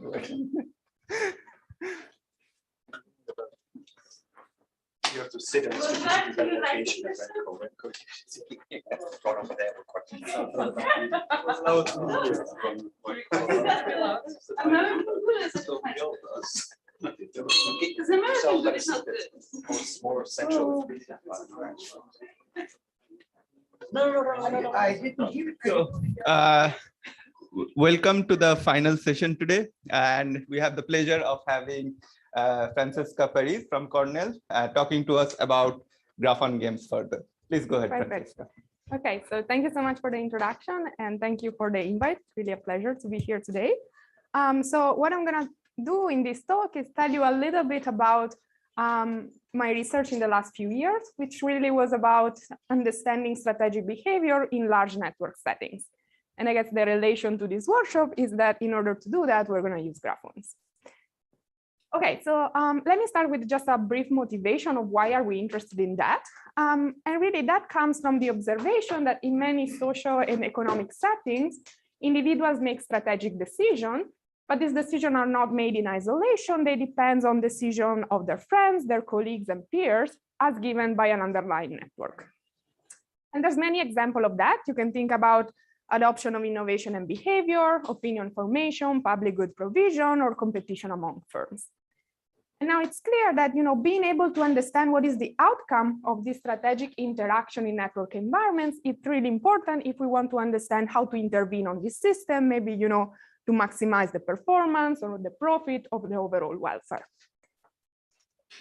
You have to sit in a strategic location and then go. More central. No. I didn't hear it. So, welcome to the final session today, and we have the pleasure of having Francesca Parise from Cornell talking to us about Graphon Games further. Please go ahead, Francesca. Okay, so thank you so much for the introduction, and thank you for the invite. It's really a pleasure to be here today. So what I'm going to do in this talk is tell you a little bit about my research in the last few years, which really was about understanding strategic behavior in large network settings. And I guess the relation to this workshop is that in order to do that, we're going to use graphons. Okay, so let me start with just a brief motivation of why are we interested in that. And really that comes from the observation that in many social and economic settings, individuals make strategic decisions, but these decisions are not made in isolation. They depend on decisions of their friends, their colleagues and peers as given by an underlying network. And there's many examples of that. You can think about adoption of innovation and behavior, opinion formation, public good provision, or competition among firms. And now it's clear that being able to understand what is the outcome of this strategic interaction in network environments is really important if we want to understand how to intervene on this system, maybe to maximize the performance or the profit of the overall welfare.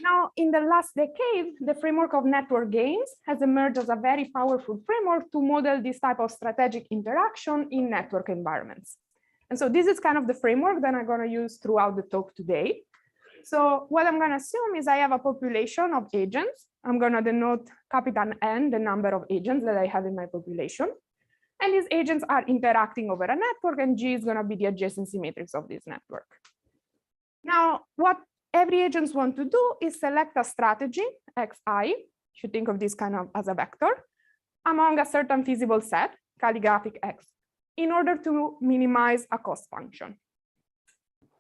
Now, in the last decade, the framework of network games has emerged as a very powerful framework to model this type of strategic interaction in network environments. And so this is kind of the framework that I'm going to use throughout the talk today. So what I'm going to assume is I have a population of agents. I'm going to denote capital N, the number of agents that I have in my population. And these agents are interacting over a network, and G is going to be the adjacency matrix of this network. Now, what every agent wants to do is select a strategy, xi, you should think of this kind of as a vector, among a certain feasible set, calligraphic x, in order to minimize a cost function.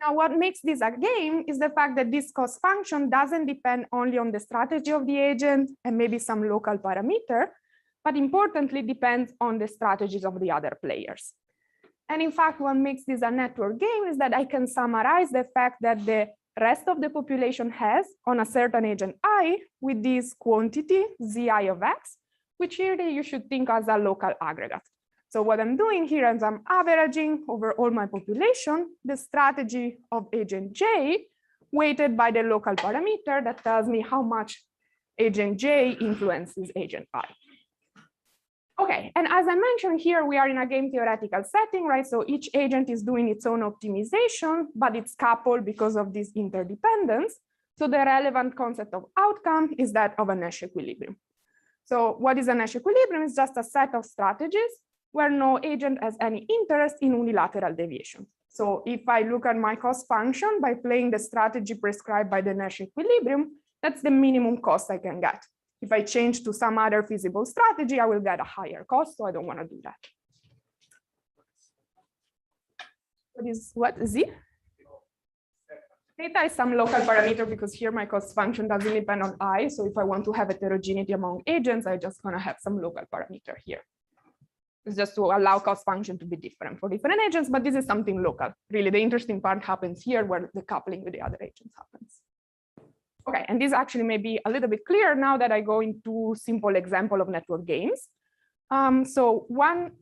Now, what makes this a game is the fact that this cost function doesn't depend only on the strategy of the agent and maybe some local parameter, but importantly depends on the strategies of the other players. And in fact, what makes this a network game is that I can summarize the fact that the rest of the population has on a certain agent I with this quantity zi of x, which really you should think as a local aggregate. So what I'm doing here is I'm averaging over all my population the strategy of agent J weighted by the local parameter that tells me how much agent J influences agent I. Okay, and as I mentioned here, we are in a game theoretical setting, right? So each agent is doing its own optimization, but it's coupled because of this interdependence. So the relevant concept of outcome is that of a Nash equilibrium. So what is a Nash equilibrium? It's just a set of strategies where no agent has any interest in unilateral deviation. So if I look at my cost function by playing the strategy prescribed by the Nash equilibrium, that's the minimum cost I can get. If I change to some other feasible strategy, I will get a higher cost, so I don't want to do that. What is Z? Theta is some local parameter because here my cost function doesn't depend on I. So if I want to have heterogeneity among agents, I'm just going to have some local parameter here. It's just to allow cost function to be different for different agents, but this is something local. Really, the interesting part happens here where the coupling with the other agents happens. Okay, and this actually may be a little bit clearer now that I go into simple example of network games. So one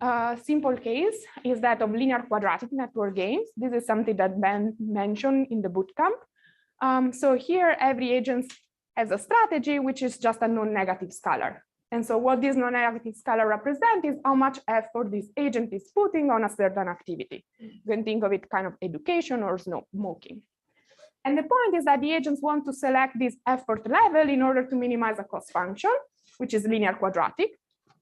simple case is that of linear quadratic network games. This is something that Ben mentioned in the bootcamp. So here, every agent has a strategy, which is just a non-negative scalar. And so what this non-negative scalar represents is how much effort this agent is putting on a certain activity. You can think of it kind of education or smoking. And the point is that the agents want to select this effort level in order to minimize a cost function, which is linear quadratic.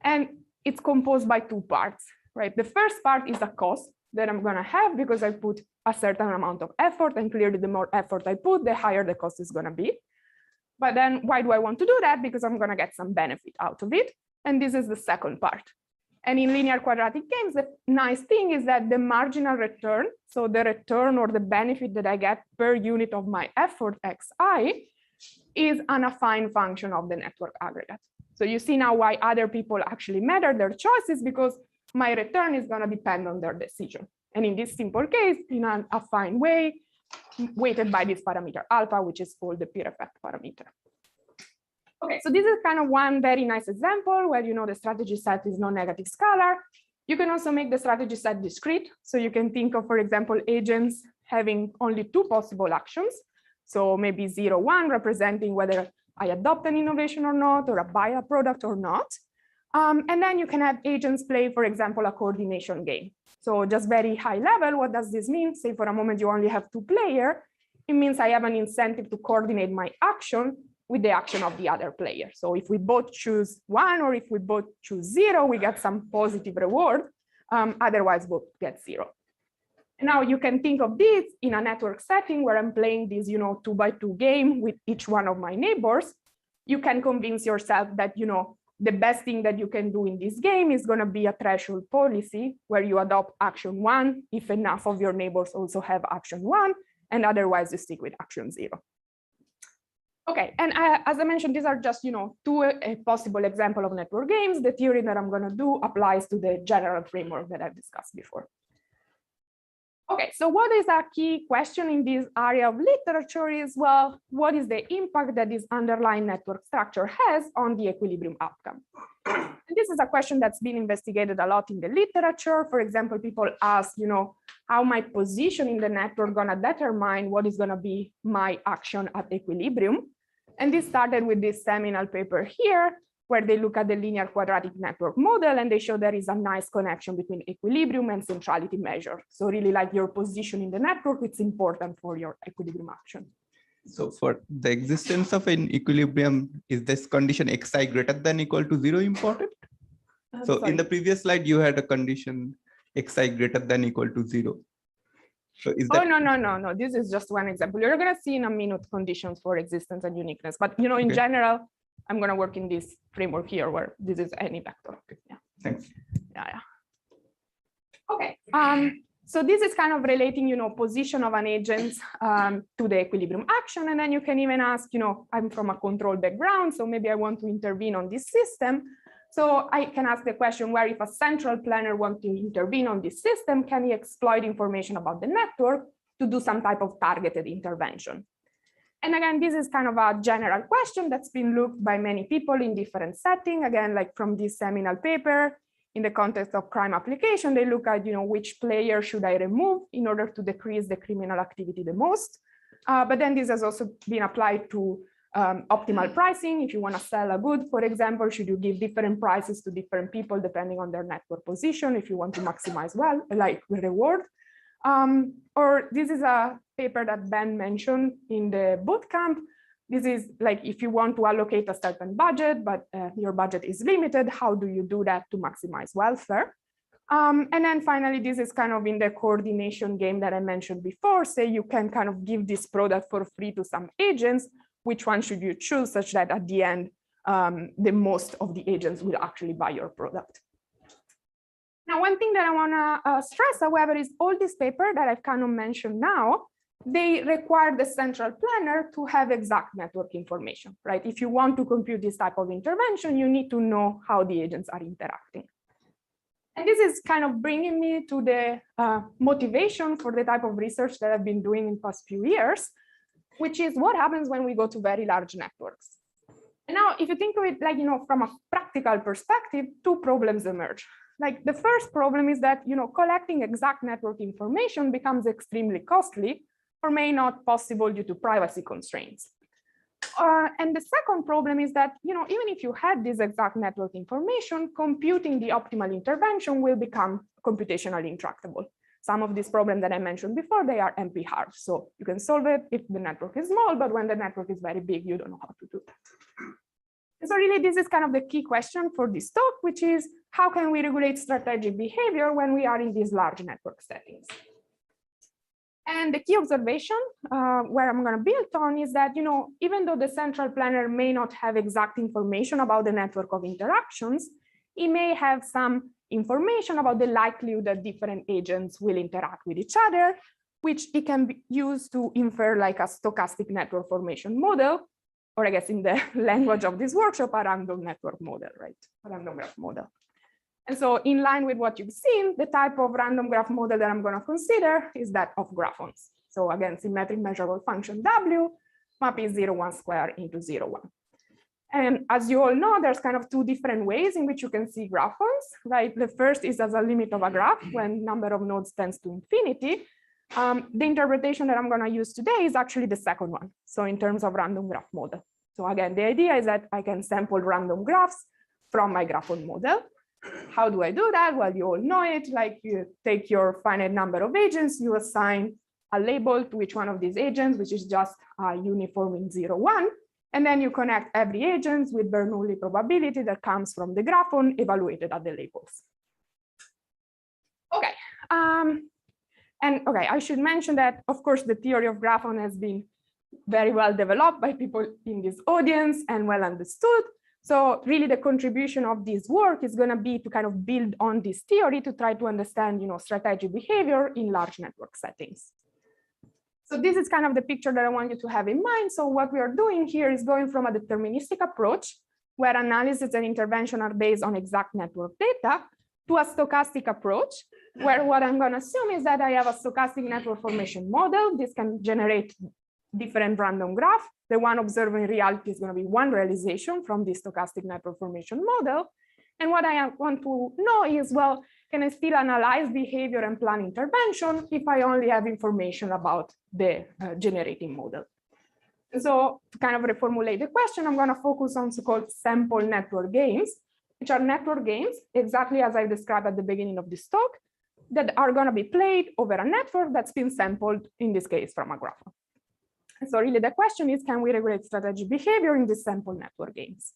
And it's composed by two parts, right? The first part is a cost that I'm going to have because I put a certain amount of effort. And clearly, the more effort I put, the higher the cost is going to be. But then why do I want to do that? Because I'm going to get some benefit out of it. And this is the second part. And in linear quadratic games, the nice thing is that the marginal return, so the return or the benefit that I get per unit of my effort xi, is an affine function of the network aggregate. So you see now why other people actually matter their choices, because my return is going to depend on their decision. And in this simple case, in an affine way, weighted by this parameter alpha, which is called the peer effect parameter. Okay, so this is kind of one very nice example where the strategy set is non-negative scalar. You can also make the strategy set discrete. So you can think of, for example, agents having only two possible actions. So maybe 0, 1 representing whether I adopt an innovation or not, or I buy a product or not. And then you can have agents play, for example, a coordination game. So just very high level, what does this mean? Say for a moment you only have 2 players. It means I have an incentive to coordinate my action with the action of the other player. So if we both choose 1 or if we both choose 0, we get some positive reward. Otherwise, both get 0. And now you can think of this in a network setting where I'm playing this 2x2 game with each one of my neighbors. You can convince yourself that the best thing that you can do in this game is going to be a threshold policy where you adopt action 1 if enough of your neighbors also have action 1, and otherwise you stick with action 0. Okay, and as I mentioned, these are just 2 possible examples of network games. The theory that I'm going to do applies to the general framework that I've discussed before. Okay, so what is a key question in this area of literature is, well, what is the impact that this underlying network structure has on the equilibrium outcome? And this is a question that's been investigated a lot in the literature. For example, people ask, how my position in the network gonna determine what is gonna be my action at equilibrium? And this started with this seminal paper here, where they look at the linear quadratic network model and they show there is a nice connection between equilibrium and centrality measure. So really like your position in the network, it's important for your equilibrium action. So for the existence of an equilibrium, is this condition xi greater than equal to 0 important? So in the previous slide, you had a condition xi greater than equal to 0. So is that... Oh, no. This is just one example. You're going to see in a minute conditions for existence and uniqueness. But in general, I'm going to work in this framework here where this is any vector. Yeah. Thanks. Yeah. Okay. So this is kind of relating, position of an agent to the equilibrium action. And then you can even ask, I'm from a control background, so maybe I want to intervene on this system. So I can ask the question where if a central planner wants to intervene on this system, can he exploit information about the network to do some type of targeted intervention? And again, this is kind of a general question that's been looked by many people in different settings. Again, like from this seminal paper, in the context of crime application, they look at which player should I remove in order to decrease the criminal activity the most. But then this has also been applied to optimal pricing. If you want to sell a good, for example, should you give different prices to different people depending on their network position if you want to maximize the reward? Or this is a paper that Ben mentioned in the bootcamp. This is like if you want to allocate a certain budget, but your budget is limited, how do you do that to maximize welfare? And then finally, this is kind of in the coordination game that I mentioned before. Say you can kind of give this product for free to some agents. Which one should you choose such that at the end, the most of the agents will actually buy your product? Now, one thing that I want to stress, however, is all this paper that I've kind of mentioned now, they require the central planner to have exact network information, right? If you want to compute this type of intervention, you need to know how the agents are interacting. And this is kind of bringing me to the motivation for the type of research that I've been doing in the past few years, which is what happens when we go to very large networks. And now, if you think of it like, from a practical perspective, 2 problems emerge. Like the first problem is that, collecting exact network information becomes extremely costly or may not possible due to privacy constraints. And the second problem is that, even if you had this exact network information, computing the optimal intervention will become computationally intractable. Some of these problems that I mentioned before, they are NP hard. So you can solve it if the network is small, but when the network is very big, you don't know how to do that. And so really, this is kind of the key question for this talk, which is how can we regulate strategic behavior when we are in these large network settings? And the key observation where I'm going to build on is that, even though the central planner may not have exact information about the network of interactions, it may have some information about the likelihood that different agents will interact with each other, which it can be used to infer like a stochastic network formation model, or I guess in the language of this workshop, a random network model, right? A random graph model. And so in line with what you've seen, the type of random graph model that I'm going to consider is that of graphons. So again, symmetric measurable function W, map is 0, 1 square into 0, 1. And as you all know, there's kind of two different ways in which you can see graphons, right? The first is as a limit of a graph when number of nodes tends to infinity. The interpretation that I'm going to use today is actually the second one. So in terms of random graph model. So again, the idea is that I can sample random graphs from my Graphon model. How do I do that? Well, you all know it, like you take your finite number of agents, you assign a label to each one of these agents, which is just uniform in 0, 1. And then you connect every agent with Bernoulli probability that comes from the Graphon evaluated at the labels. Okay. And okay, I should mention that, of course, the theory of Graphon has been very well developed by people in this audience and well understood. So really the contribution of this work is going to be to kind of build on this theory to try to understand, strategic behavior in large network settings. So this is kind of the picture that I want you to have in mind. So what we are doing here is going from a deterministic approach where analysis and intervention are based on exact network data to a stochastic approach where what I'm going to assume is that I have a stochastic network formation model. This can generate different random graph. The one observed in reality is going to be one realization from this stochastic network formation model. And what I want to know is, well, can I still analyze behavior and plan intervention if I only have information about the generating model? And so to kind of reformulate the question, I'm going to focus on so-called sample network games, which are network games, exactly as I described at the beginning of this talk, that are going to be played over a network that's been sampled, in this case, from a Graphon. So really the question is, can we regulate strategic behavior in these sample network games?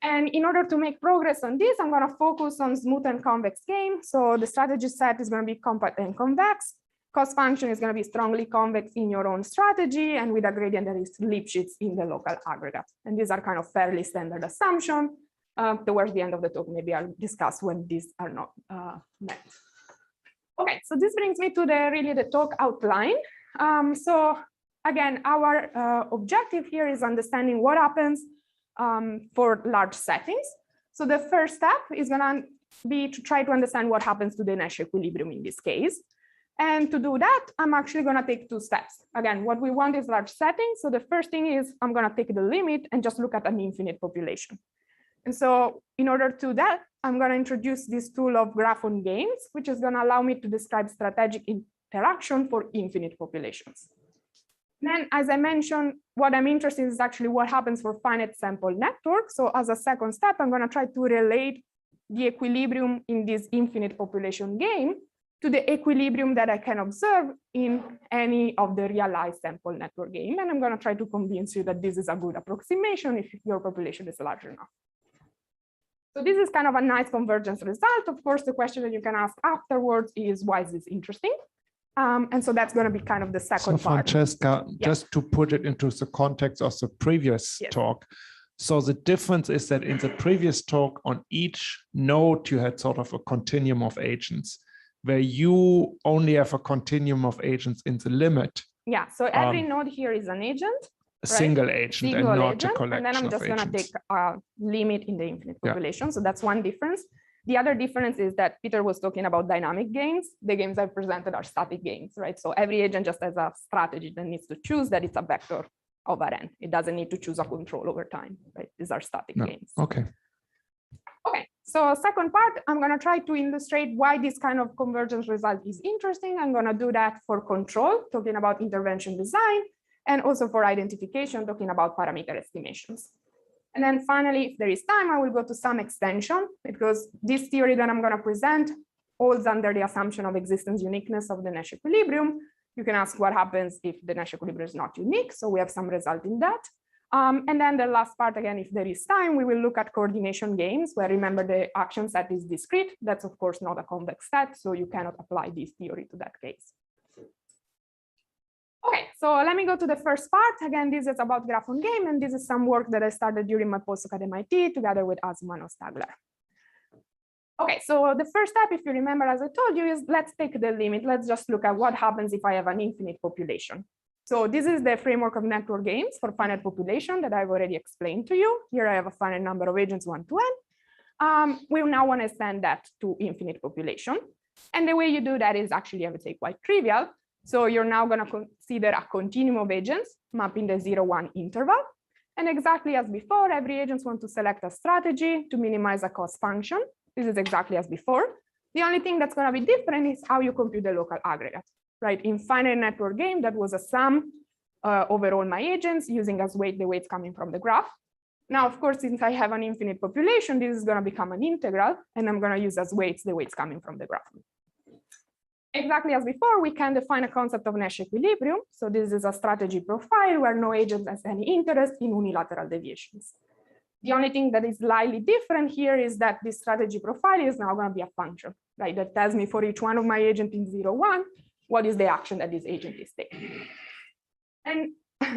And in order to make progress on this, I'm going to focus on smooth and convex game. So the strategy set is going to be compact and convex. Cost function is going to be strongly convex in your own strategy and with a gradient that is Lipschitz in the local aggregate. And these are kind of fairly standard assumptions. Towards the end of the talk, maybe I'll discuss when these are not met. Okay, so this brings me to the talk outline. So again, our objective here is understanding what happens for large settings. So the first step is going to be to try to understand what happens to the Nash equilibrium in this case. And to do that, I'm actually going to take two steps. Again, what we want is large settings. So the first thing is I'm going to take the limit and just look at an infinite population. And so in order to do that, I'm going to introduce this tool of Graphon Games, which is going to allow me to describe strategic interaction for infinite populations. Then, as I mentioned, what I'm interested in is actually what happens for finite sample networks. So as a second step, I'm going to try to relate the equilibrium in this infinite population game to the equilibrium that I can observe in any of the realized sample network game. And I'm going to try to convince you that this is a good approximation if your population is large enough. So this is kind of a nice convergence result. Of course, the question that you can ask afterwards is, why is this interesting? And so that's going to be kind of the second part. Francesca, just to put it into the context of the previous talk. So the difference is that in the previous talk, on each node, you had sort of a continuum of agents, where you only have a continuum of agents in the limit. Yeah, so every node here is an agent. A single agent and not a collection. And then I'm just going to take a limit in the infinite population. So that's one difference. The other difference is that Peter was talking about dynamic games. The games I've presented are static games, right? So every agent just has a strategy that needs to choose that it's a vector over n. It doesn't need to choose a control over time, right? These are static games. Okay. Okay, so second part, I'm going to try to illustrate why this kind of convergence result is interesting. I'm going to do that for control, talking about intervention design, and also for identification, talking about parameter estimations. And then finally, if there is time, I will go to some extension, because this theory that I'm going to present holds under the assumption of existence uniqueness of the Nash equilibrium. You can ask what happens if the Nash equilibrium is not unique. So we have some result in that. And then the last part, again, if there is time, we will look at coordination games, where remember the action set is discrete. That's of course not a convex set, so you cannot apply this theory to that case. Okay, so let me go to the first part. Again, this is about Graphon game, and this is some work that I started during my postdoc at MIT together with Asuman Ostagler. Okay, so the first step, if you remember, as I told you, is let's take the limit. Let's just look at what happens if I have an infinite population. So this is the framework of network games for finite population that I've already explained to you. Here I have a finite number of agents, 1 to n. We now want to extend that to infinite population. And the way you do that is actually, I would say, quite trivial. So you're now going to consider a continuum of agents mapping the 0-1 interval. And exactly as before, every agent wants to select a strategy to minimize a cost function. This is exactly as before. The only thing that's going to be different is how you compute the local aggregate, right? In finite network game, that was a sum over all my agents using as weight the weights coming from the graph. Now, of course, since I have an infinite population, this is going to become an integral, and I'm going to use as weights the weights coming from the graph. Exactly as before, we can define a concept of Nash equilibrium. So this is a strategy profile where no agent has any interest in unilateral deviations. The only thing that is slightly different here is that this strategy profile is now going to be a function, right? That tells me for each one of my agent in 0-1, what is the action that this agent is taking. And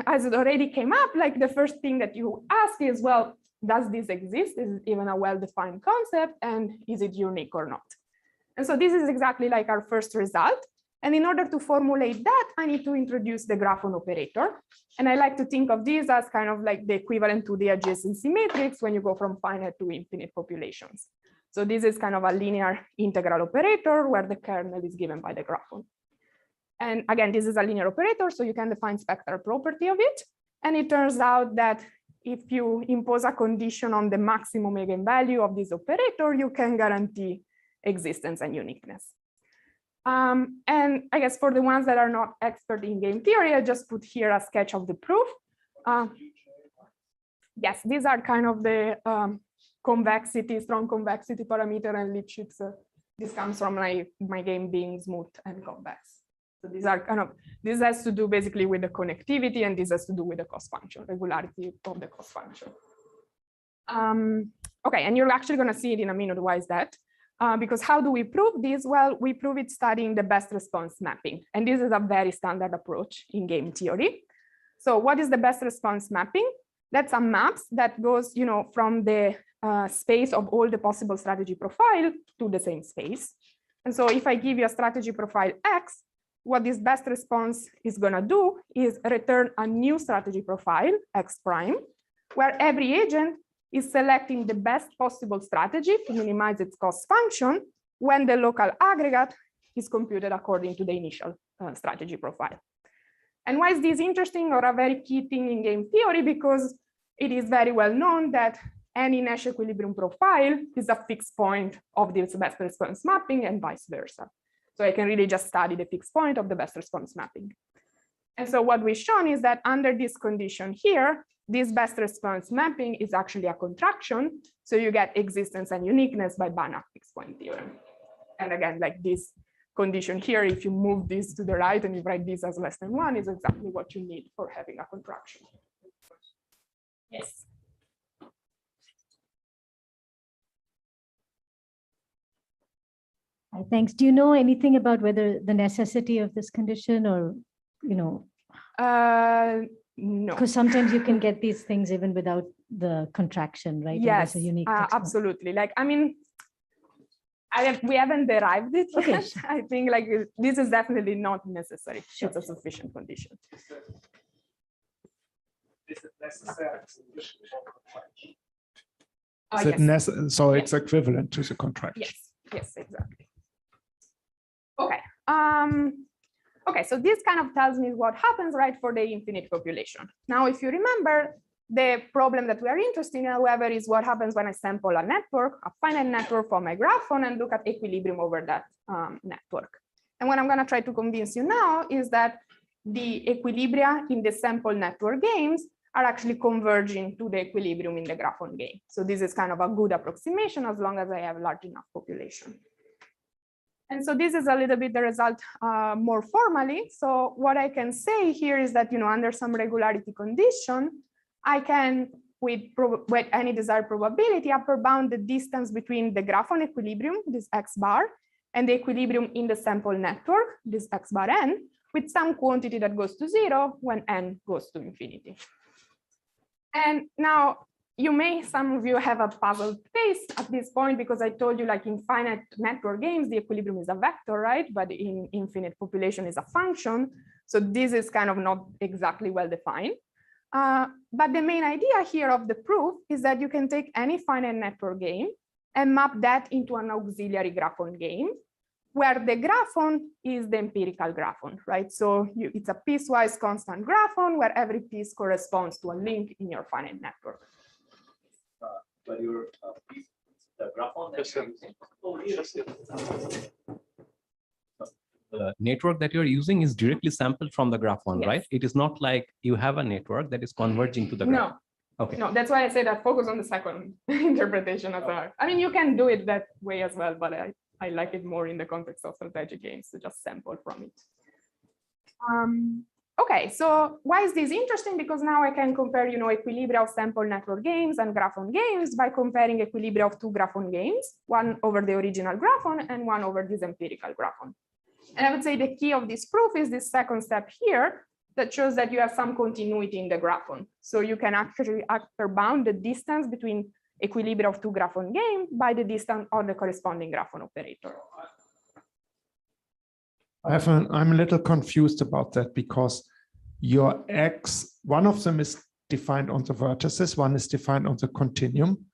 as it already came up, like the first thing that you ask is, well, does this exist? Is it even a well-defined concept? And is it unique or not? And so this is exactly like our first result. And in order to formulate that, I need to introduce the Graphon operator. And I like to think of this as kind of like the equivalent to the adjacency matrix when you go from finite to infinite populations. So this is kind of a linear integral operator where the kernel is given by the Graphon. And again, this is a linear operator, so you can define spectral property of it. And it turns out that if you impose a condition on the maximum eigenvalue of this operator, you can guarantee existence and uniqueness. And I guess for the ones that are not expert in game theory, I just put here a sketch of the proof. Yes, these are kind of the convexity, strong convexity parameter and Lipschitz. This comes from my game being smooth and convex. So these are kind of, this has to do basically with the connectivity, and this has to do with the cost function, regularity of the cost function. Okay, and you're actually going to see it in a minute. Why is that? Because how do we prove this? Well, we prove it studying the best response mapping. And this is a very standard approach in game theory. So what is the best response mapping? That's a maps that goes, from the space of all the possible strategy profile to the same space. And so if I give you a strategy profile X, what this best response is going to do is return a new strategy profile, X prime, where every agent is selecting the best possible strategy to minimize its cost function when the local aggregate is computed according to the initial strategy profile. And why is this interesting or a very key thing in game theory? Because it is very well known that any Nash equilibrium profile is a fixed point of this best response mapping and vice versa. So I can really just study the fixed point of the best response mapping. And so what we've shown is that under this condition here, this best response mapping is actually a contraction. So you get existence and uniqueness by Banach fixed point theorem. And again, like this condition here, if you move this to the right and you write this as less than 1, is exactly what you need for having a contraction. Yes. Thanks. Do you know anything about whether the necessity of this condition or, No. Because sometimes you can get these things even without the contraction, right? Yes, a unique absolutely. Like, I mean, we haven't derived it yet. Okay. I think like this is definitely not necessary. Sure. It's a sufficient condition. Is it necessary? Yes. So it's equivalent to the contraction. Yes, exactly. Okay. Okay, so this kind of tells me what happens, right, for the infinite population. Now, if you remember, the problem that we are interested in, however, is what happens when I sample a network, a finite network for my Graphon, and look at equilibrium over that network. And what I'm going to try to convince you now is that the equilibria in the sample network games are actually converging to the equilibrium in the Graphon game. So this is kind of a good approximation as long as I have a large enough population. And so this is a little bit the result more formally. So what I can say here is that, under some regularity condition, I can, with any desired probability, upper bound the distance between the Graphon equilibrium, this X bar, and the equilibrium in the sample network, this X bar n, with some quantity that goes to 0 when n goes to infinity. And now you may, some of you have a puzzled face at this point, because I told you, like in finite network games, the equilibrium is a vector, right? But in infinite population is a function. So this is kind of not exactly well defined. But the main idea here of the proof is that you can take any finite network game and map that into an auxiliary Graphon game, where the Graphon is the empirical Graphon, right? So it's a piecewise constant Graphon where every piece corresponds to a link in your finite network. But your piece, the Graphon that you're using. Oh, yes. The network that you're using is directly sampled from the Graphon, Yes. right? It is not like you have a network that is converging to the Graphon. No. Okay. No, that's why I said I focus on the second interpretation as well. I mean, you can do it that way as well, but I like it more in the context of strategic games to just sample from it. Okay, so why is this interesting? Because now I can compare, equilibria of sample network games and Graphon games by comparing equilibria of two Graphon games, one over the original Graphon and one over this empirical Graphon. And I would say the key of this proof is this second step here that shows that you have some continuity in the Graphon. So you can actually upper bound the distance between equilibria of two Graphon games by the distance of the corresponding Graphon operator. I'm a little confused about that, because your X, one of them is defined on the vertices, one is defined on the continuum,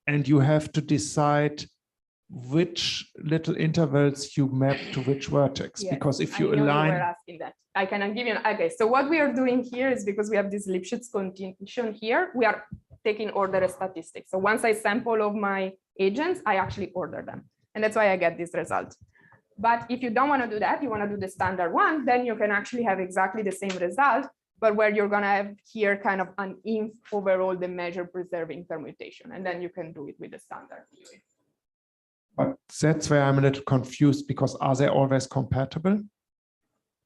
and you have to decide which little intervals you map to which vertex. Yes, because if you I know align, you were asking that. I can give you okay. So what we are doing here is, because we have this Lipschitz continuation here, we are taking order statistics. So once I sample of my agents, I actually order them, and that's why I get this result. But if you don't want to do that, you want to do the standard one, then you can actually have exactly the same result, but where you're going to have here kind of an inf overall the measure preserving permutation, and then you can do it with the standard theory. but that's where I'm a little confused, because are they always compatible?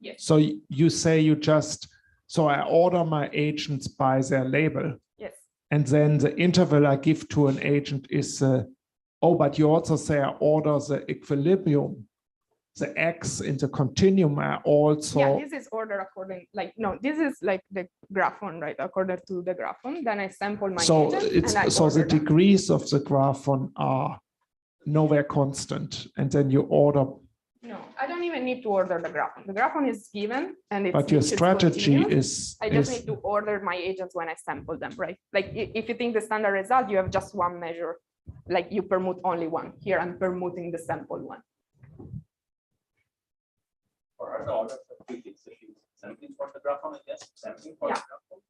Yes. So you say so I order my agents by their label. Yes. And then the interval I give to an agent is, but you also say I order the equilibrium, the X in the continuum are also. Yeah, this is order according, this is like the Graphon, right? According to the Graphon, then I sample my So agent and I so the order them. degrees of the Graphon are nowhere constant, and then you order. No, I don't even need to order the Graphon. The Graphon is given, and it's. But your it's strategy continuous. I just is need to order my agents when I sample them, right? Like if you think the standard result, you have just one measure, like you permute only one. Here I'm permuting the sample one. Or are the orders of prefix? So she's sampling for the Graphon, I guess, sampling for the Graphon,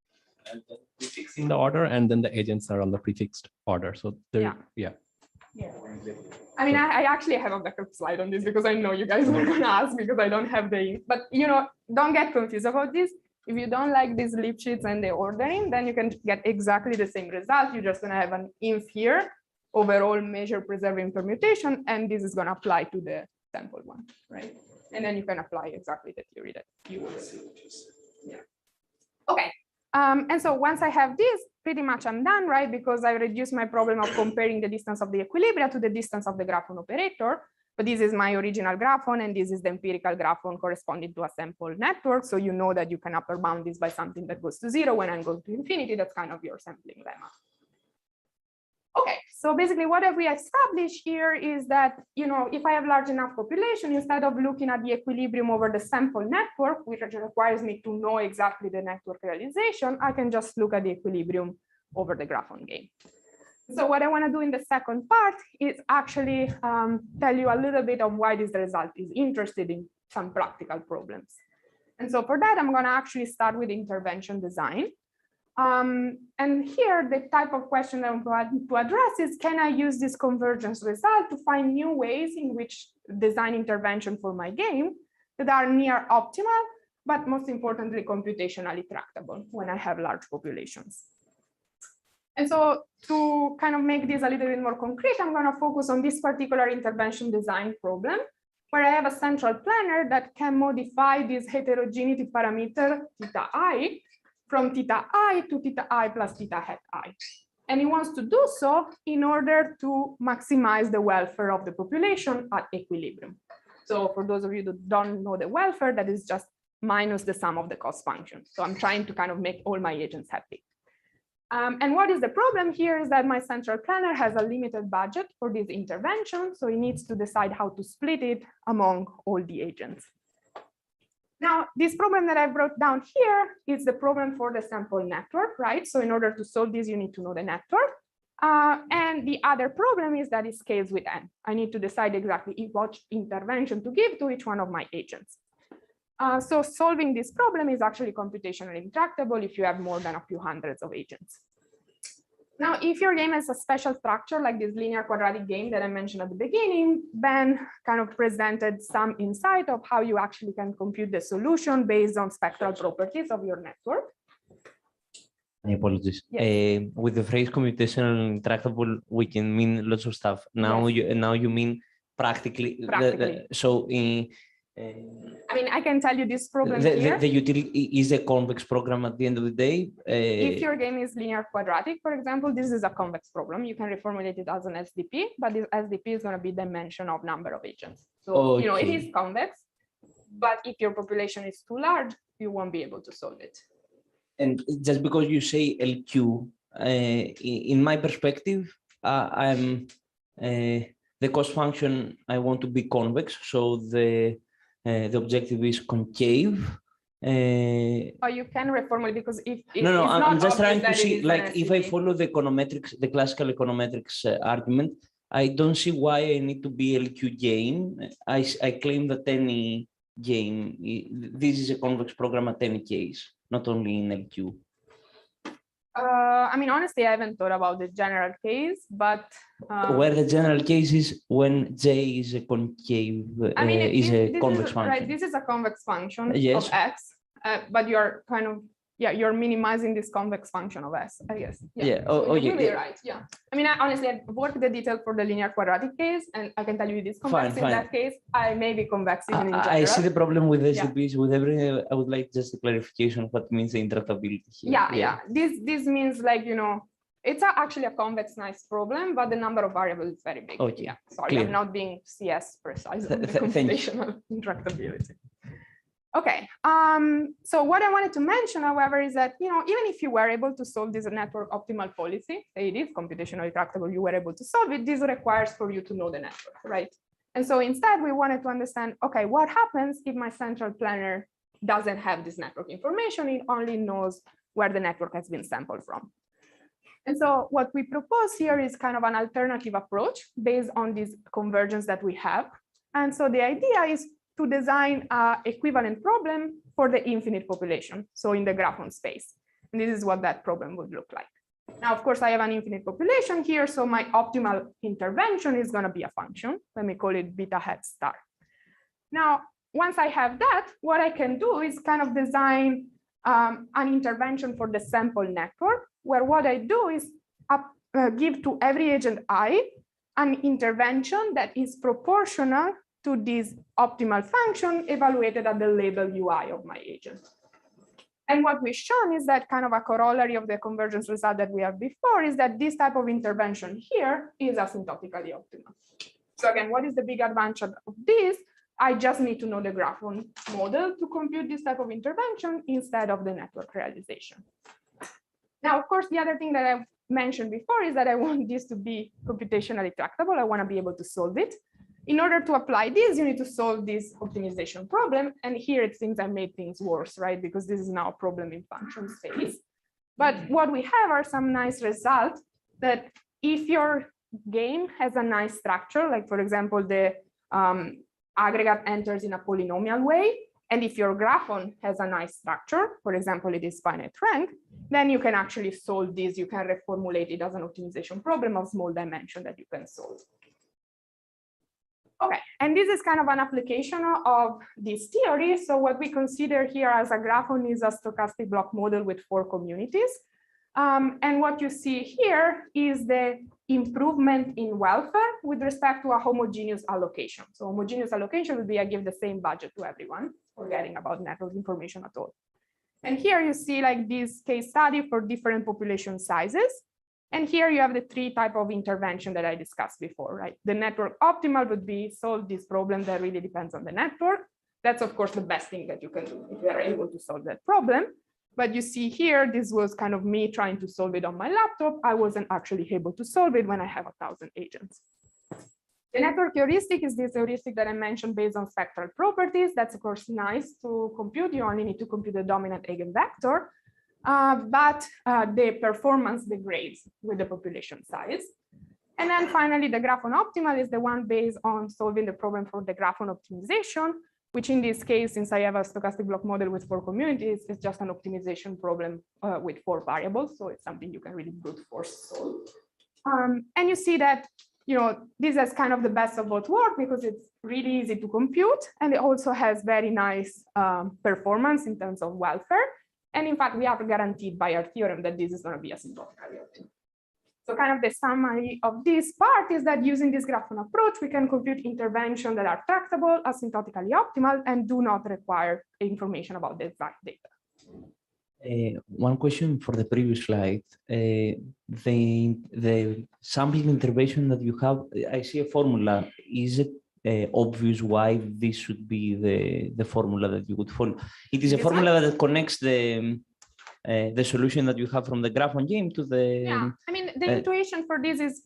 and then prefixing the order, and then the agents are on the prefixed order. So there, yeah. I mean, I actually have a backup slide on this because I know you guys were going to ask, because I don't have the, but don't get confused about this. If you don't like these Lipschitz and the ordering, then you can get exactly the same result. You're just going to have an inf here, overall measure preserving permutation, and this is going to apply to the sample one, right? And then you can apply exactly the theory that you will see. Yeah. Okay. And so once I have this, pretty much I'm done, right? Because I reduced my problem of comparing the distance of the equilibria to the distance of the Graphon operator. But this is my original Graphon, and this is the empirical Graphon corresponding to a sample network. So you know that you can upper bound this by something that goes to 0 when I'm going to infinity. That's kind of your sampling lemma. Okay, so basically what have we established here is that, if I have large enough population, instead of looking at the equilibrium over the sample network, which requires me to know exactly the network realization, I can just look at the equilibrium over the Graphon game. So what I want to do in the second part is actually tell you a little bit of why this result is interested in some practical problems. And so for that, I'm going to actually start with intervention design. And here, the type of question that I'm going to address is, can I use this convergence result to find new ways in which design intervention for my game that are near optimal, but most importantly, computationally tractable when I have large populations? And so to kind of make this a little bit more concrete, I'm going to focus on this particular intervention design problem, where I have a central planner that can modify this heterogeneity parameter theta I from theta I to theta I plus theta hat I. And he wants to do so in order to maximize the welfare of the population at equilibrium. So for those of you that don't know the welfare, that is just minus the sum of the cost function. So I'm trying to kind of make all my agents happy. And what is the problem here is that my central planner has a limited budget for this intervention, so it needs to decide how to split it among all the agents. Now, this problem that I brought down here is the problem for the sample network, right? So in order to solve this, you need to know the network. And the other problem is that it scales with n. I need to decide exactly what intervention to give to each one of my agents. So solving this problem is actually computationally intractable if you have more than a few hundreds of agents. Now, if your game has a special structure like this linear quadratic game that I mentioned at the beginning, Ben kind of presented some insight of how you actually can compute the solution based on spectral properties of your network. Apologies. Yes. With the phrase computational intractable, we can mean lots of stuff. Now, Yes. you mean practically. Practically. I mean, I can tell you this problem here. The utility is a convex program at the end of the day. If your game is linear quadratic, for example, this is a convex problem. You can reformulate it as an SDP, but this SDP is going to be dimension of number of agents. So, you know, it is convex, but if your population is too large, you won't be able to solve it. And just because you say LQ, in my perspective, the cost function, I want to be convex, so the objective is concave. Or you can reformulate because if No, it's I'm just trying to see, an like, if I SDP. follow the econometrics, the classical econometrics argument, I don't see why I need to be LQ game. I claim that any game, this is a convex program at any case, not only in LQ. I mean, honestly, I haven't thought about the general case, but where the general case is when J is a concave, I mean, is a convex function. Right, this is a convex function Yes. of X, but you're kind of, yeah, you're minimizing this convex function of S, I guess. Yeah. So you're really Yeah. right. Yeah. I mean, honestly, I worked the detail for the linear quadratic case, and I can tell you it is convex in that case. I may be convex even in general. I see the problem with SDPs. With everything, I would like just a clarification of what means the intractability here. Yeah. This means, like, you know, it's actually a convex nice problem, but the number of variables is very big. Okay. Yeah. Sorry, Clear. I'm not being CS precise on the Thank you. computational intractability. Okay, so what I wanted to mention, however, is that, you know, even if you were able to solve this network optimal policy, say it is computationally tractable, you were able to solve it, this requires for you to know the network, right? And so instead we wanted to understand, okay, what happens if my central planner doesn't have this network information, it only knows where the network has been sampled from. And so what we propose here is kind of an alternative approach based on this convergence that we have. And so the idea is to design an equivalent problem for the infinite population, so in the Graphon space. And this is what that problem would look like. Now, of course, I have an infinite population here, so my optimal intervention is going to be a function. Let me call it beta hat star. Now, once I have that, what I can do is kind of design an intervention for the sample network, where what I do is give to every agent I an intervention that is proportional to this optimal function evaluated at the label UI of my agent. And what we've shown is that kind of a corollary of the convergence result that we have before is that this type of intervention here is asymptotically optimal. So again, what is the big advantage of this? I just need to know the Graphon model to compute this type of intervention instead of the network realization. Now, of course, the other thing that I've mentioned before is that I want this to be computationally tractable. I want to be able to solve it. In order to apply this, you need to solve this optimization problem. And here it seems I made things worse, right? Because this is now a problem in function space. But what we have are some nice results that if your game has a nice structure, like for example, the aggregate enters in a polynomial way, and if your Graphon has a nice structure, for example, it is finite rank, then you can actually solve this. You can reformulate it as an optimization problem of small dimension that you can solve. Okay, and this is kind of an application of this theory. So what we consider here as a Graphon is a stochastic block model with 4 communities. And what you see here is the improvement in welfare with respect to a homogeneous allocation. So homogeneous allocation would be I give the same budget to everyone, forgetting about network information at all. And here you see like this case study for different population sizes. And here you have the 3 types of intervention that I discussed before, right? The network optimal would be solve this problem that really depends on the network. That's of course the best thing that you can do if you are able to solve that problem. But you see here, this was kind of me trying to solve it on my laptop. I wasn't actually able to solve it when I have 1,000 agents. The network heuristic is this heuristic that I mentioned based on spectral properties. That's of course nice to compute. You only need to compute the dominant eigenvector, but the performance degrades with the population size. And then finally, the Graphon optimal is the one based on solving the problem for the Graphon optimization, which in this case, since I have a stochastic block model with 4 communities, is just an optimization problem with 4 variables. So it's something you can really brute force solve. And you see that, this is kind of the best of both worlds because it's really easy to compute, and it also has very nice performance in terms of welfare. And in fact, we are guaranteed by our theorem that this is going to be asymptotically optimal. So kind of the summary of this part is that using this Graphon approach, we can compute interventions that are tractable, asymptotically optimal, and do not require information about the exact data. One question for the previous slide. The sampling intervention that you have, I see a formula. Is it obvious why this should be the formula that you would follow? It is a formula that connects the solution that you have from the Graphon game to the... Yeah, I mean, the intuition for this is,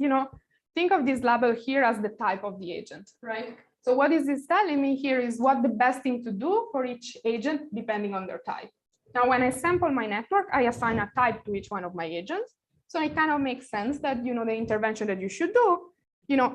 think of this label here as the type of the agent, right? So what is this telling me here is what the best thing to do for each agent, depending on their type. Now, when I sample my network, I assign a type to each one of my agents. So it kind of makes sense that, the intervention that you should do,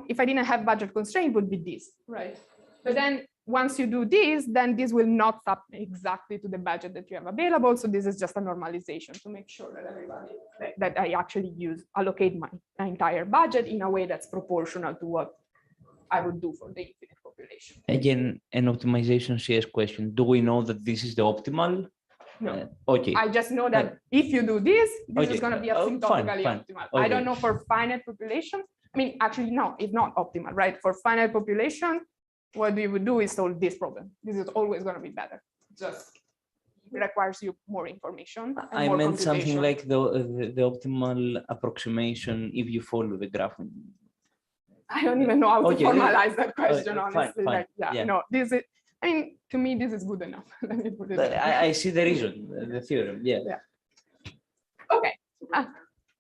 if I didn't have budget constraint, would be this, right? But then once you do this, then this will not stop exactly to the budget that you have available. So this is just a normalization to make sure that everybody, that I actually allocate my entire budget in a way that's proportional to what I would do for the infinite population. Again, an optimization CS question. Do we know that this is the optimal? No. Okay. I just know that if you do this, this is going to be asymptotically fine. optimal. Okay. I don't know for finite populations. I mean, actually, no, it's not optimal, right? For finite population, what you would do is solve this problem. This is always going to be better. Just requires you more information. I meant something like the optimal approximation if you follow the Graphon. I don't even know how to formalize that question, honestly. Fine. No, this is, I mean, to me, this is good enough. Let me put it I see the reason, the theorem, yeah. Okay,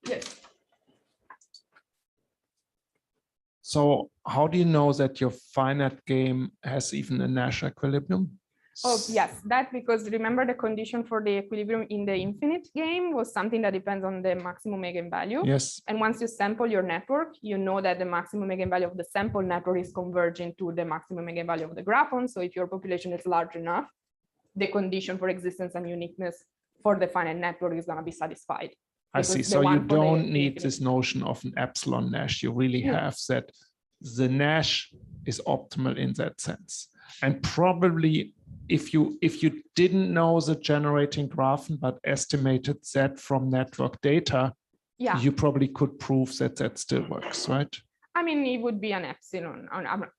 yes. So how do you know that your finite game has even a Nash equilibrium? Oh, yes, that because remember the condition for the equilibrium in the infinite game was something that depends on the maximum eigenvalue. Yes. And once you sample your network, you know that the maximum eigenvalue of the sample network is converging to the maximum eigenvalue of the Graphon. So if your population is large enough, the condition for existence and uniqueness for the finite network is going to be satisfied. I see. So you don't need this notion of an epsilon Nash. You really have that the Nash is optimal in that sense. And probably if you didn't know the generating Graphon, but estimated that from network data, you probably could prove that that still works, right? I mean, it would be an epsilon.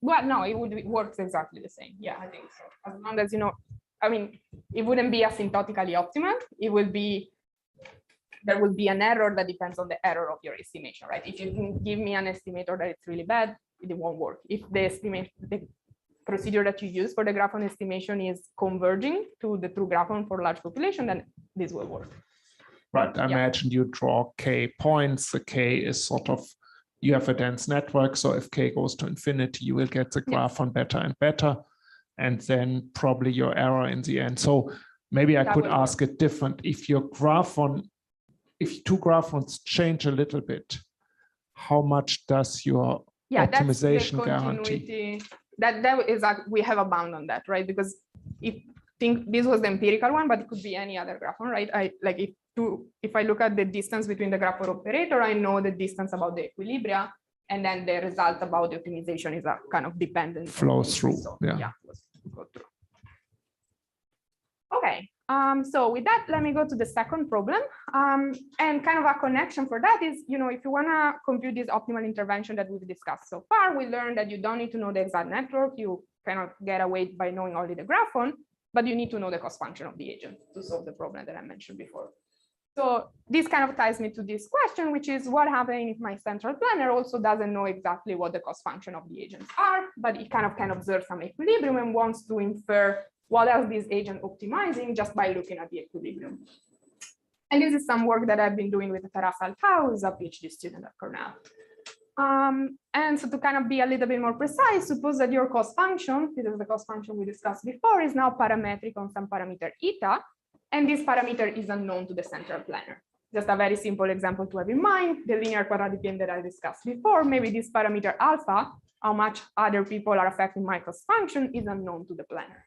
Well, no, it would works exactly the same. Yeah, I think so. As long as, I mean, it wouldn't be asymptotically optimal. It will be, there will be an error that depends on the error of your estimation, right? If you give me an estimator that it's really bad, it won't work. If the procedure that you use for the Graphon estimation is converging to the true Graphon for large population, then this will work. Right. I imagine you draw k points. The k is sort of, you have a dense network. So if k goes to infinity, you will get the Graphon better and better. And then probably your error in the end. So maybe I could ask it different. If your Graphon, if two Graphons change a little bit, how much does your optimization guarantee? That is, we have a bound on that, right? Because think this was the empirical one, but it could be any other Graphon, right? If I look at the distance between the Graphon operator, I know the distance about the equilibria, and then the result about the optimization is a kind of dependent. Flows through, so, let's go through. Okay, so with that, let me go to the second problem. And kind of a connection for that is, if you want to compute this optimal intervention that we've discussed so far, we learned that you don't need to know the exact network. You cannot get away by knowing only the Graphon, but you need to know the cost function of the agent to solve the problem that I mentioned before. So this kind of ties me to this question, which is what happens if my central planner also doesn't know exactly what the cost function of the agents are, but it kind of can observe some equilibrium and wants to infer what else this agent optimizing just by looking at the equilibrium. And this is some work that I've been doing with Taras Alfau, who's a PhD student at Cornell. And so to kind of be a little bit more precise, suppose that your cost function, this is the cost function we discussed before, is now parametric on some parameter eta, and this parameter is unknown to the central planner. Just a very simple example to have in mind, the linear quadratic game that I discussed before, maybe this parameter alpha, how much other people are affecting my cost function, is unknown to the planner.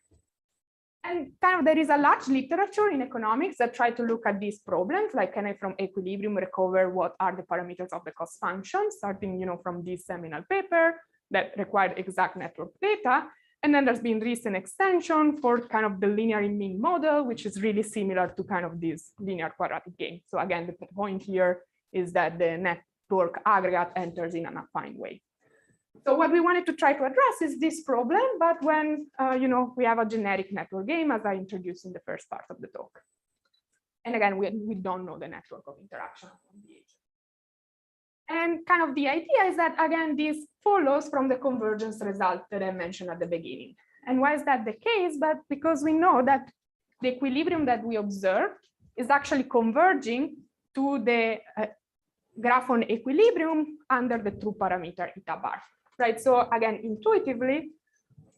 And kind of there is a large literature in economics that try to look at these problems, like can I from equilibrium recover what are the parameters of the cost function, starting from this seminal paper that required exact network data. And then there's been recent extension for kind of the linear mean model, which is really similar to kind of this linear quadratic game. So again, the point here is that the network aggregate enters in an affine way. So what we wanted to try to address is this problem, but when we have a generic network game, as I introduced in the first part of the talk. And again, we don't know the network of interaction on the agent. And kind of the idea is that, again, this follows from the convergence result that I mentioned at the beginning. And why is that the case? But because we know that the equilibrium that we observe is actually converging to the Graphon equilibrium under the true parameter eta bar. Right, so again, intuitively,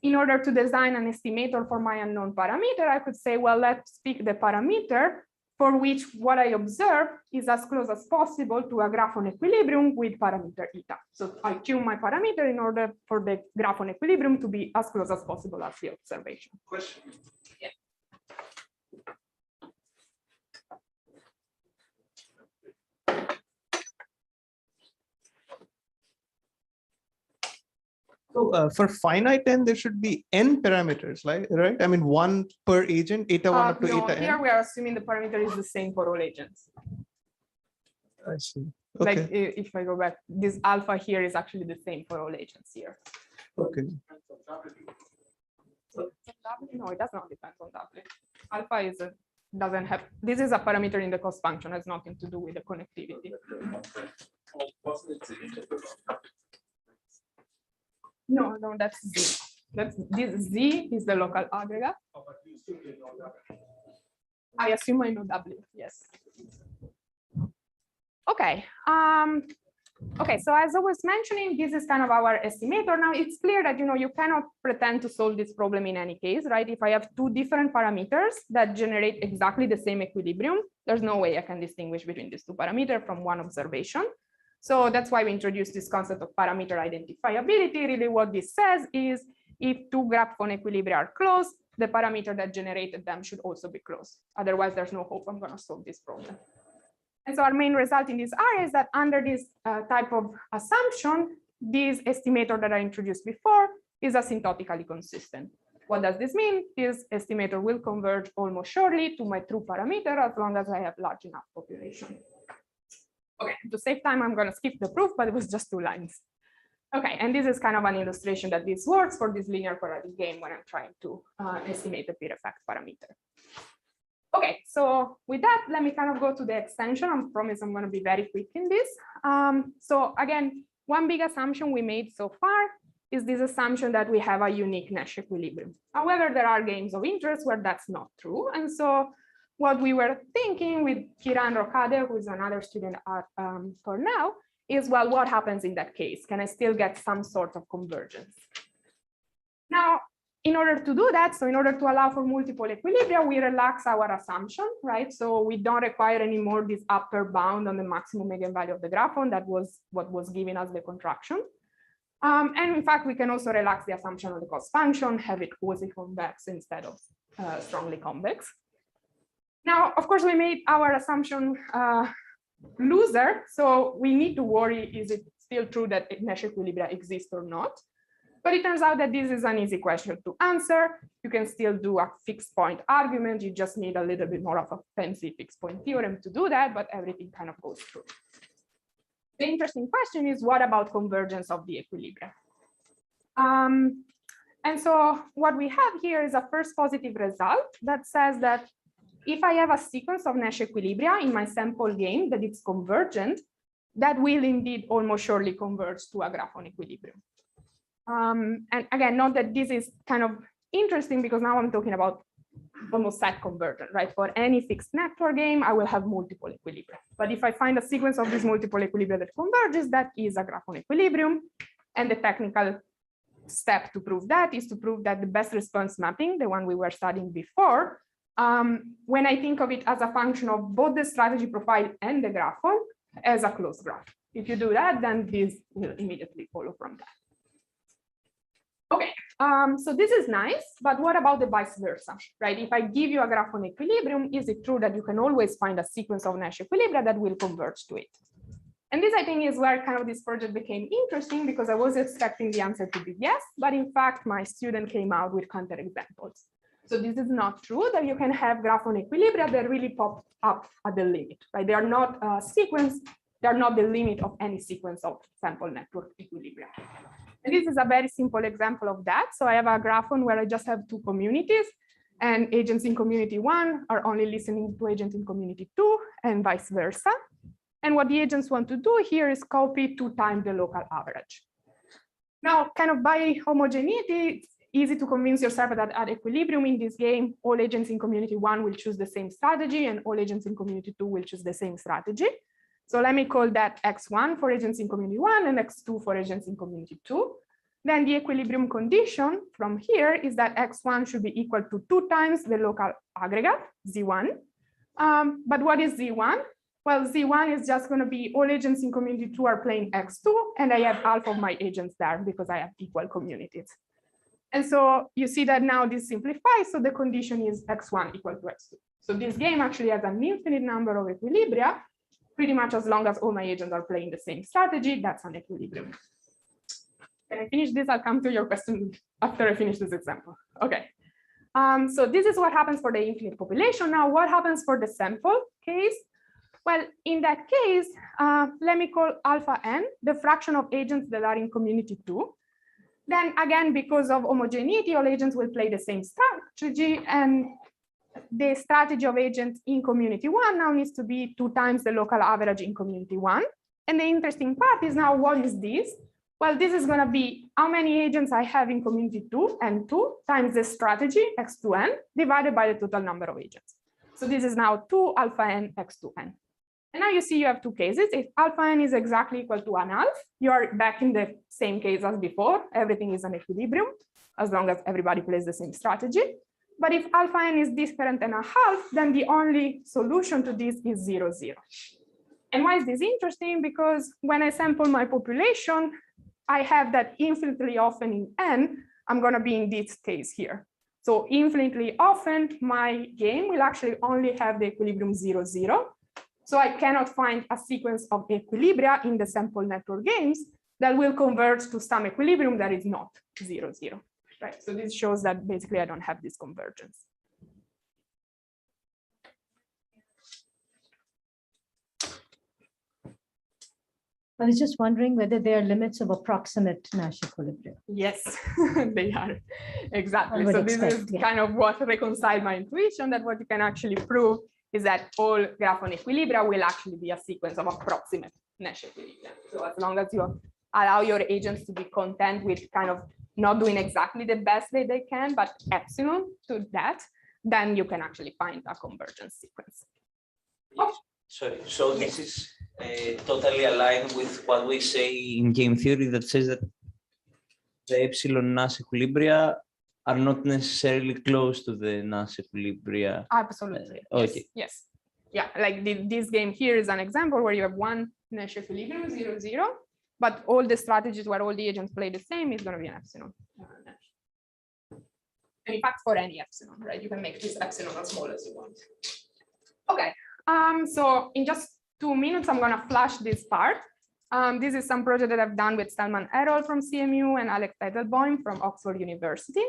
in order to design an estimator for my unknown parameter, I could say, well, let's pick the parameter for which what I observe is as close as possible to a Graphon equilibrium with parameter eta. So I tune my parameter in order for the Graphon equilibrium to be as close as possible as the observation. Question. Yeah. So for finite n, there should be n parameters, right? I mean, one per agent, eta 1 up to No, eta here n. we are assuming the parameter is the same for all agents. I see. Like Okay. if I go back, this alpha here is actually the same for all agents here. Okay. No, it does not depend on W. Alpha is doesn't have, this is a parameter in the cost function, has nothing to do with the connectivity. No, that's Z. This Z is the local aggregate. I assume I know W, yes. Okay. Okay, so as I was mentioning, this is kind of our estimator. Now it's clear that you cannot pretend to solve this problem in any case, right? If I have two different parameters that generate exactly the same equilibrium, there's no way I can distinguish between these two parameters from one observation. So that's why we introduced this concept of parameter identifiability. Really what this says is if two Graphon equilibria are close, the parameter that generated them should also be close. Otherwise, there's no hope I'm going to solve this problem. And so our main result in this area is that under this type of assumption, this estimator that I introduced before is asymptotically consistent. What does this mean? This estimator will converge almost surely to my true parameter as long as I have large enough population. Okay, to save time, I'm going to skip the proof, but it was just 2 lines. Okay, and this is kind of an illustration that this works for this linear quadratic game when I'm trying to estimate the peer effect parameter. Okay, so with that, let me kind of go to the extension. I promise I'm going to be very quick in this. So again, one big assumption we made so far is this assumption that we have a unique Nash equilibrium. However, there are games of interest where that's not true. And so what we were thinking with Kiran Rokade, who is another student at Cornell, is, well, what happens in that case? Can I still get some sort of convergence? Now, in order to do that, so in order to allow for multiple equilibria, we relax our assumption, right? So we don't require anymore this upper bound on the maximum eigenvalue of the Graphon. That was what was giving us the contraction. And in fact, we can also relax the assumption of the cost function, have it quasi-convex instead of strongly convex. Now, of course, we made our assumption looser, so we need to worry, is it still true that Nash equilibria exist or not? But it turns out that this is an easy question to answer. You can still do a fixed point argument. You just need a little bit more of a fancy fixed point theorem to do that, but everything kind of goes through. The interesting question is, what about convergence of the equilibria? And so what we have here is a first positive result that says that if I have a sequence of Nash equilibria in my sample game that it's convergent, that will indeed almost surely converge to a Graphon equilibrium. And again, note that this is kind of interesting because now I'm talking about almost set convergent, right? For any fixed network game, I will have multiple equilibria. But if I find a sequence of these multiple equilibria that converges, that is a Graphon equilibrium. And the technical step to prove that is to prove that the best response mapping, the one we were studying before, when I think of it as a function of both the strategy profile and the Graphon as a closed graph. If you do that, then this will immediately follow from that. Okay, so this is nice, but what about the vice versa, right? If I give you a Graphon equilibrium, is it true that you can always find a sequence of Nash equilibria that will converge to it? And this, I think, is where kind of this project became interesting, because I was expecting the answer to be yes, but in fact, my student came out with counterexamples. So this is not true that you can have Graphon equilibria that really pop up at the limit, right? They are not a sequence, they are not the limit of any sequence of sample network equilibria. And this is a very simple example of that. So I have a Graphon where I just have two communities, and agents in community 1 are only listening to agents in community 2 and vice versa. And what the agents want to do here is copy 2 times the local average. Now, kind of by homogeneity, it's easy to convince yourself that at equilibrium in this game, all agents in community 1 will choose the same strategy and all agents in community 2 will choose the same strategy. So let me call that X1 for agents in community 1 and X2 for agents in community 2. Then the equilibrium condition from here is that X1 should be equal to 2 times the local aggregate, Z1. But what is Z1? Well, Z1 is just going to be all agents in community 2 are playing X2, and I have half of my agents there because I have equal communities. And so you see that now this simplifies, so the condition is X1 equal to X2. So this game actually has an infinite number of equilibria, pretty much as long as all my agents are playing the same strategy, that's an equilibrium. Can I finish this? I'll come to your question after I finish this example. Okay. So this is what happens for the infinite population. Now, what happens for the sample case? Well, in that case, let me call alpha n the fraction of agents that are in community 2. Then again, because of homogeneity, all agents will play the same strategy, and the strategy of agents in community 1 now needs to be 2 times the local average in community 1. And the interesting part is now, what is this? Well, this is going to be how many agents I have in community 2, n2, times the strategy, x2n, divided by the total number of agents. So this is now 2 alpha n x2n. And now you see you have two cases. If alpha n is exactly equal to 1/2, you are back in the same case as before. Everything is an equilibrium, as long as everybody plays the same strategy. But if alpha n is different than 1/2, then the only solution to this is 0, 0. And why is this interesting? Because when I sample my population, I have that infinitely often in n, I'm going to be in this case here. So infinitely often, my game will actually only have the equilibrium 0, 0. So I cannot find a sequence of equilibria in the sample network games that will converge to some equilibrium that is not 0, 0. Right? So this shows that basically I don't have this convergence. I was just wondering whether there are limits of approximate Nash equilibrium. Yes, they are. Exactly. I would So this expect, is yeah. kind of what reconciled my intuition, that what you can actually prove is that all Graphon equilibria will actually be a sequence of approximate Nash equilibria. So as long as you allow your agents to be content with kind of not doing exactly the best that they can, but epsilon to that, then you can actually find a convergence sequence. Yes. Sorry, so this is totally aligned with what we say in game theory that says that the epsilon Nash equilibria are not necessarily close to the Nash equilibria. Absolutely. Okay. Yes. Yeah, like this game here is an example where you have one Nash equilibrium, 0, 0, but all the strategies where all the agents play the same is going to be an epsilon. And in fact, for any epsilon, right? You can make this epsilon as small as you want. Okay. So in just 2 minutes, I'm going to flash this part. This is some project that I've done with Salman Errol from CMU and Alex Teitelbaum from Oxford University.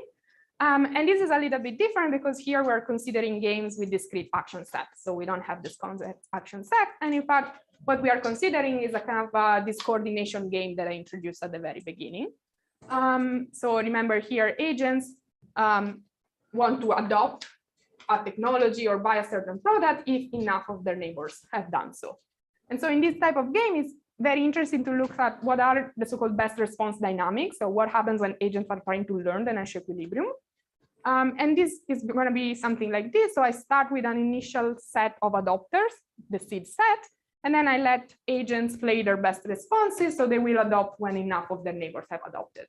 And this is a little bit different because here we're considering games with discrete action sets. So we don't have this concept action set. And in fact, what we are considering is a kind of this coordination game that I introduced at the very beginning. So remember here, agents want to adopt a technology or buy a certain product if enough of their neighbors have done so. And so in this type of game, it's very interesting to look at what are the so-called best response dynamics. So what happens when agents are trying to learn the Nash equilibrium. And this is going to be something like this. So I start with an initial set of adopters, the seed set, and then I let agents play their best responses, so they will adopt when enough of their neighbors have adopted.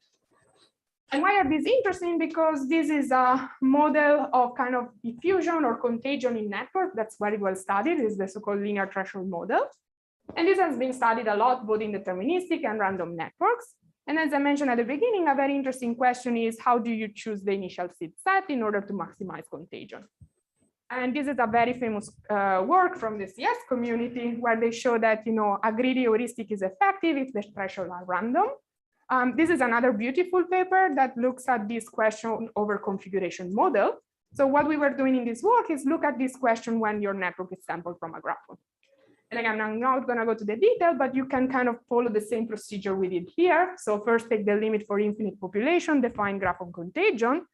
And why are these interesting? Because this is a model of kind of diffusion or contagion in network that's very well studied. It's the so-called linear threshold model. And this has been studied a lot, both in deterministic and random networks. And as I mentioned at the beginning, a very interesting question is, how do you choose the initial seed set in order to maximize contagion? And this is a very famous work from the CS community, where they show that a greedy heuristic is effective if the thresholds are random. This is another beautiful paper that looks at this question over configuration model. So what we were doing in this work is look at this question when your network is sampled from a graphon. And again, I'm not going to go to the detail, but you can kind of follow the same procedure we did here. So first take the limit for infinite population, define Graphon contagion,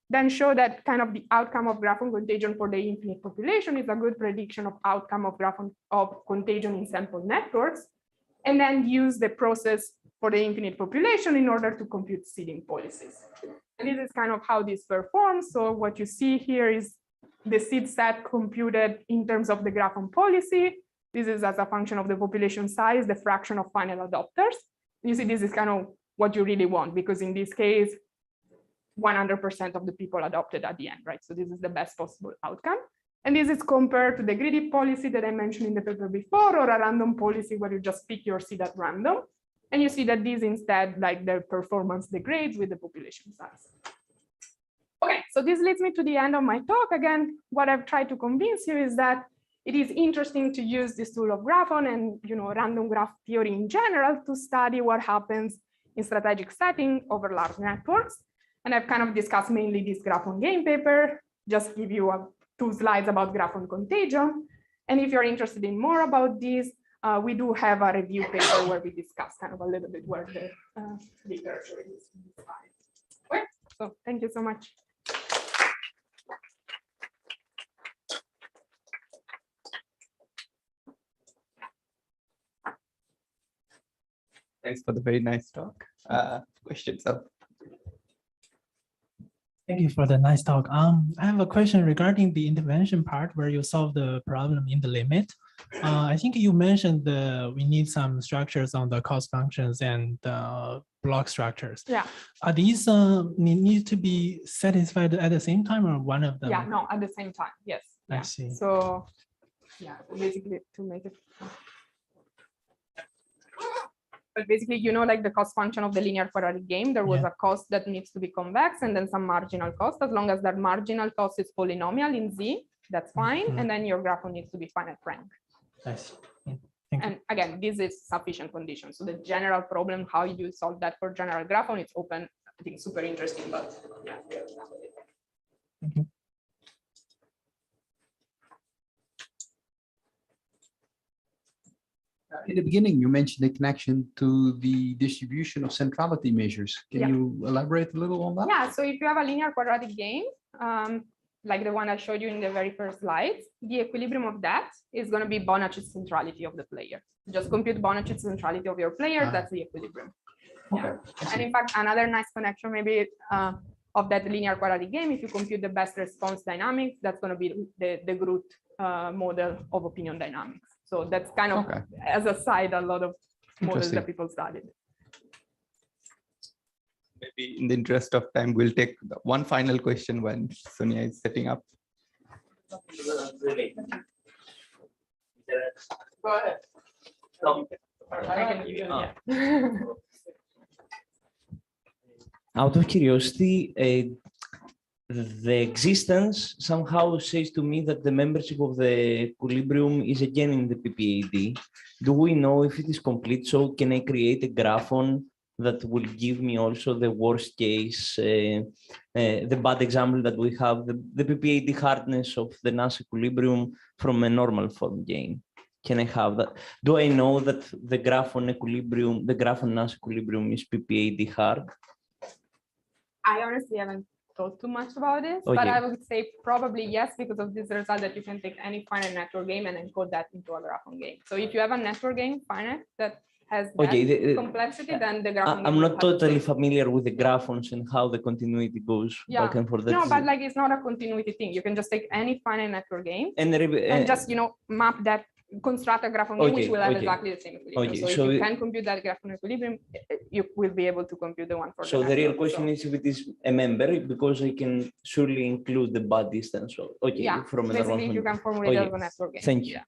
then show that kind of the outcome of Graphon contagion for the infinite population is a good prediction of outcome of Graphon of contagion in sample networks, and then use the process for the infinite population in order to compute seeding policies. And this is kind of how this performs. So what you see here is the seed set computed in terms of the Graphon policy. This is as a function of the population size, the fraction of final adopters. You see, this is kind of what you really want, because in this case, 100% of the people adopted at the end, right? So this is the best possible outcome. And this is compared to the greedy policy that I mentioned in the paper before, or a random policy where you just pick your seed at random. And you see that these instead, like, their performance degrades with the population size. Okay, so this leads me to the end of my talk. Again, what I've tried to convince you is that it is interesting to use this tool of Graphon and random graph theory in general to study what happens in strategic setting over large networks. And I've kind of discussed mainly this Graphon game paper, just give you 2 slides about Graphon contagion. And if you're interested in more about this, we do have a review paper where we discuss kind of a little bit where the literature is. Okay, so thank you so much. Thanks for the very nice talk. Questions up? Thank you for the nice talk. I have a question regarding the intervention part where you solve the problem in the limit. I think you mentioned we need some structures on the cost functions and block structures. Yeah. Are these need to be satisfied at the same time, or one of them? Yeah, no, at the same time. Yes. I Yeah. see. So yeah, basically to make it. But basically, like the cost function of the linear quadratic game, there was a cost that needs to be convex and then some marginal cost. As long as that marginal cost is polynomial in Z, that's fine. And then your Graphon needs to be finite rank. I see. Thank you. And again, this is sufficient condition. So the general problem, how you solve that for general Graphon, it's open. I think super interesting, but yeah. Thank you. In the beginning, you mentioned the connection to the distribution of centrality measures. Can you elaborate a little on that? Yeah, so if you have a linear quadratic game, like the one I showed you in the very first slides, the equilibrium of that is going to be Bonacci's centrality of the player. Just compute Bonacci's centrality of your player, that's the equilibrium. Yeah. And in fact, another nice connection maybe of that linear quadratic game, if you compute the best response dynamics, that's going to be the Groot model of opinion dynamics. So that's kind of, as a side, a lot of models that people studied. Maybe in the interest of time, we'll take one final question when Sonia is setting up. Go ahead. I can give you, Out of curiosity, the existence somehow says to me that the membership of the equilibrium is again in the PPAD. Do we know if it is complete? So can I create a Graphon that will give me also the worst case, the bad example that we have, the PPAD hardness of the Nash equilibrium from a normal form game? Can I have that? Do I know that the Graphon equilibrium, the Graphon Nash equilibrium is PPAD hard? I honestly haven't thought too much about it, but I would say probably yes, because of this result that you can take any finite network game and encode that into a Graphon game. So if you have a network game finite that has Okay, that complexity, then the Graphon I'm game not will have the totally same. familiar with the graphons and how the continuity goes Yeah. back and forth. No, That's but it. like it's not a continuity thing. You can just take any finite network game And and just map that, construct a Graphon game which Okay, will have okay. exactly the same equilibrium. Okay, So if so you it- can compute that Graphon equilibrium, you will be able to compute the one for So the real network. question So, is if it is a member, because I can surely include the bud distance. So, okay, yeah, from a basically normal you can formulate Okay, it as a network game. thank you. Yeah.